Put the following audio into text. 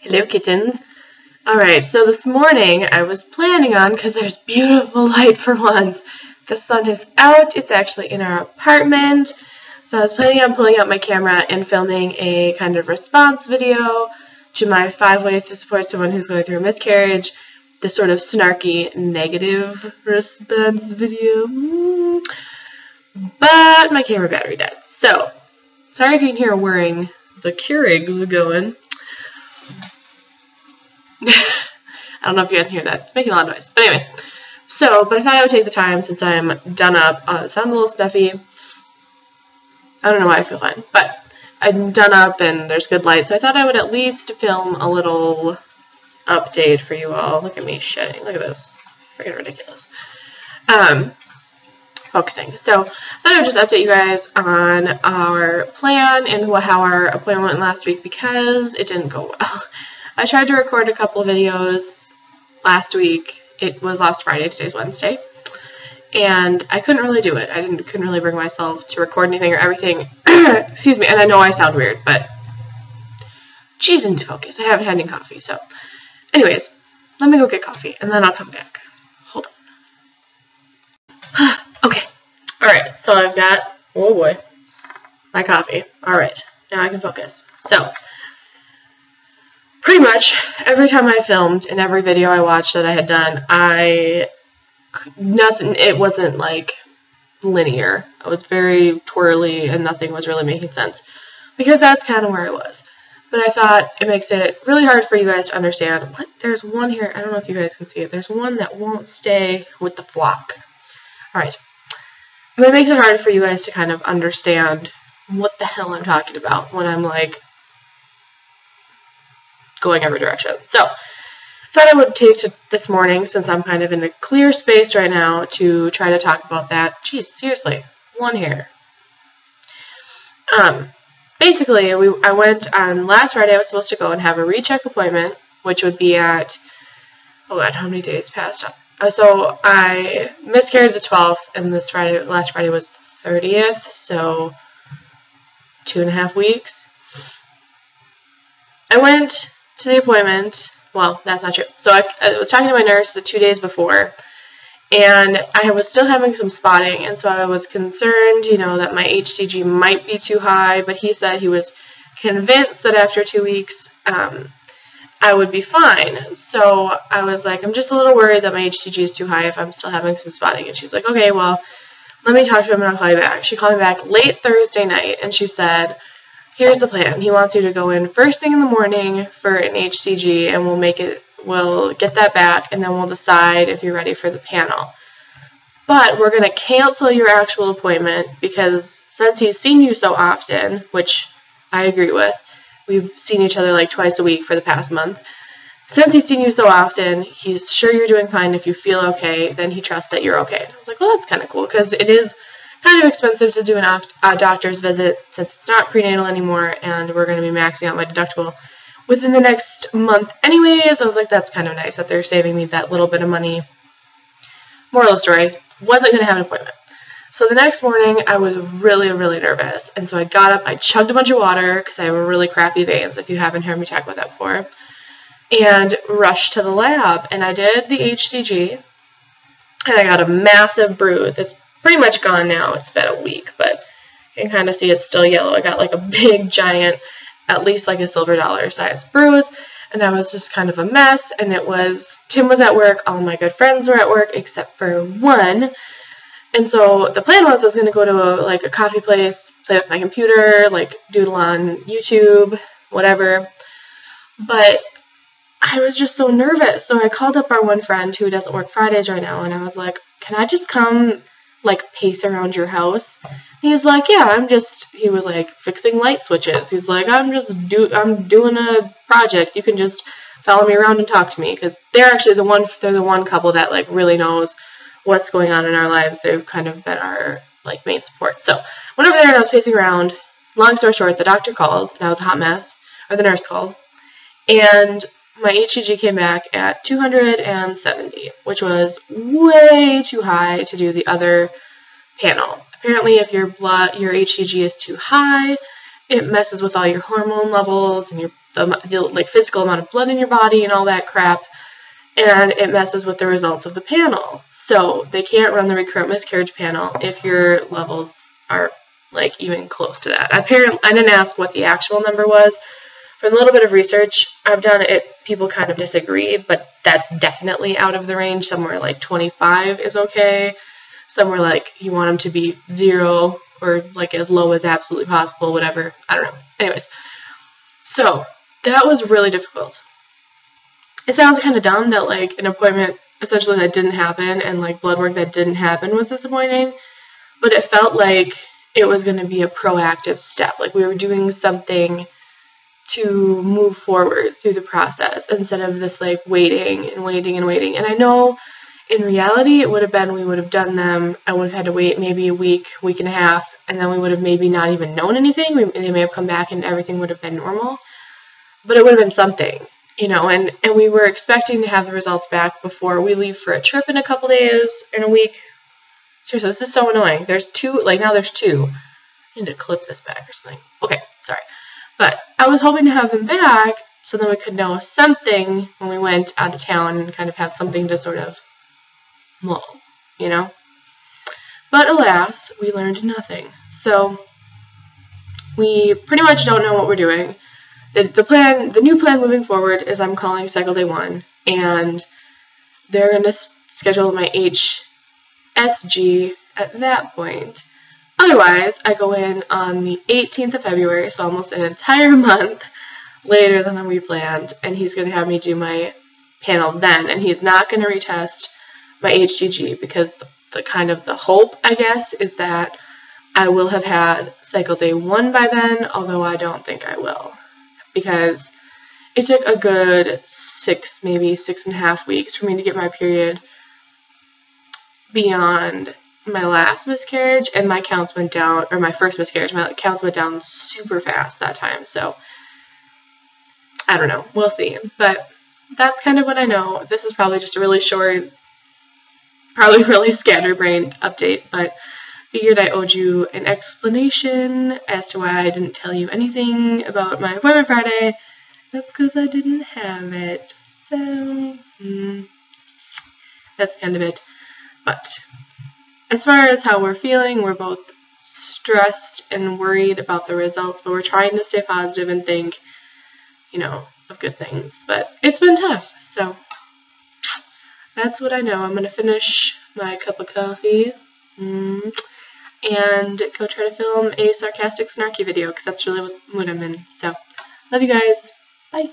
Hello, kittens. Alright, so this morning I was planning on, because there's beautiful light for once, the sun is out, it's actually in our apartment, so I was planning on pulling out my camera and filming a kind of response video to my 5 ways to support someone who's going through a miscarriage, this sort of snarky negative response video, but my camera battery died, so sorry if you can hear whirring, the Keurig's going. I don't know if you guys can hear that. It's making a lot of noise. But anyways, but I thought I would take the time since I'm done up. It sounds a little stuffy. I don't know why I feel fine. But I'm done up and there's good light. So I thought I would at least film a little update for you all. Look at me shedding. Look at this. Freaking ridiculous. Focusing. So I thought I would just update you guys on our plan and how our appointment went last week because it didn't go well. I tried to record a couple of videos last week. It was last Friday, today's Wednesday, and I couldn't really do it. I couldn't really bring myself to record anything or everything. Excuse me, and I know I sound weird, but geez, into focus. I haven't had any coffee, so anyways, let me go get coffee, and then I'll come back. Hold on. Okay. Alright, so I've got, oh boy, my coffee. Alright, now I can focus. So, pretty much every time I filmed and every video I watched that I had done, it wasn't like linear. I was very twirly and nothing was really making sense because that's kind of where I was. But I thought it makes it really hard for you guys to understand. What? There's one here. I don't know if you guys can see it. There's one that won't stay with the flock. Alright. But it makes it hard for you guys to kind of understand what the hell I'm talking about when I'm like going every direction. So, I thought I would take to this morning, since I'm kind of in a clear space right now, to try to talk about that. Jeez, seriously, one hair. Basically, I went on last Friday. I was supposed to go and have a recheck appointment, which would be at, oh god, how many days passed? So I miscarried the 12th, and last Friday was the 30th, so 2.5 weeks. I went to the appointment. Well, that's not true. So I was talking to my nurse the 2 days before, and I was still having some spotting, and so I was concerned, that my HCG might be too high, but he said he was convinced that after 2 weeks, I would be fine. So I was like, I'm just a little worried that my HCG is too high if I'm still having some spotting. And she's like, okay, well, let me talk to him and I'll call you back. She called me back late Thursday night, and she said, here's the plan. He wants you to go in first thing in the morning for an HCG, and we'll get that back, and then we'll decide if you're ready for the panel. But we're going to cancel your actual appointment because since he's seen you so often, which I agree with, we've seen each other like twice a week for the past month. Since he's seen you so often, he's sure you're doing fine. If you feel okay, then he trusts that you're okay. I was like, well, that's kind of cool because it is kind of expensive to do a doctor's visit since it's not prenatal anymore, and we're going to be maxing out my deductible within the next month anyways. I was like, that's kind of nice that they're saving me that little bit of money. Moral of the story, wasn't going to have an appointment. So the next morning, I was really, really nervous, and so I got up, I chugged a bunch of water, because I have really crappy veins, if you haven't heard me talk about that before, and rushed to the lab, and I did the HCG, and I got a massive bruise. It's pretty much gone now. It's been a week, but you can kind of see it's still yellow. I got like a big, giant, at least like a silver dollar size bruise, and I was just kind of a mess, and Tim was at work, all my good friends were at work, except for one. And so the plan was I was going to go to a coffee place, play with my computer, doodle on YouTube, whatever. But I was just so nervous. So I called up our one friend who doesn't work Fridays right now, and I was like, can I just come, pace around your house? And he's like, yeah, he was fixing light switches. He's like, I'm doing a project. You can just follow me around and talk to me. Because they're actually the one couple that, really knows what's going on in our lives. They've kind of been our main support. So went over there and I was pacing around. Long story short, the doctor called and I was a hot mess, or the nurse called, and my HCG came back at 270, which was way too high to do the other panel. Apparently, if your HCG is too high, it messes with all your hormone levels and your like physical amount of blood in your body and all that crap, and it messes with the results of the panel. So they can't run the recurrent miscarriage panel if your levels are like even close to that. Apparently, I didn't ask what the actual number was. From a little bit of research I've done, people kind of disagree, but that's definitely out of the range. Somewhere like 25 is okay. Somewhere like you want them to be 0 or like as low as absolutely possible, whatever. I don't know. Anyways, so that was really difficult. It sounds kind of dumb that like an appointment essentially that didn't happen and like blood work that didn't happen was disappointing, but it felt like it was going to be a proactive step. Like we were doing something to move forward through the process instead of this like waiting and waiting and waiting. And I know in reality it would have been, we would have done them, I would have had to wait maybe a week, week and a half, and then we would have maybe not even known anything. They may have come back and everything would have been normal, but it would have been something, you know, and we were expecting to have the results back before we leave for a trip in a couple days, in a week. Seriously, this is so annoying. There's 2, like now there's 2. I need to clip this back or something. Okay, sorry. But I was hoping to have them back so then we could know something when we went out of town and kind of have something to sort of mull, you know? But alas, we learned nothing. So we pretty much don't know what we're doing. The new plan moving forward is I'm calling cycle day 1, and they're going to schedule my HSG at that point. Otherwise, I go in on the 18th of February, so almost an entire month later than we planned, and he's going to have me do my panel then, and he's not going to retest my HCG because the kind of the hope, I guess, is that I will have had cycle day 1 by then, although I don't think I will, because it took a good 6, maybe 6.5 weeks for me to get my period beyond my last miscarriage, and my counts went down, or my first miscarriage, my counts went down super fast that time, so I don't know, we'll see, but that's kind of what I know. This is probably just a really short, probably really scatterbrained update, but figured I owed you an explanation as to why I didn't tell you anything about my appointment Friday. That's because I didn't have it, so that's kind of it. But as far as how we're feeling, we're both stressed and worried about the results, but we're trying to stay positive and think, you know, of good things. But it's been tough, so that's what I know. I'm going to finish my cup of coffee and go try to film a sarcastic, snarky video, because that's really what I'm in. So, love you guys. Bye.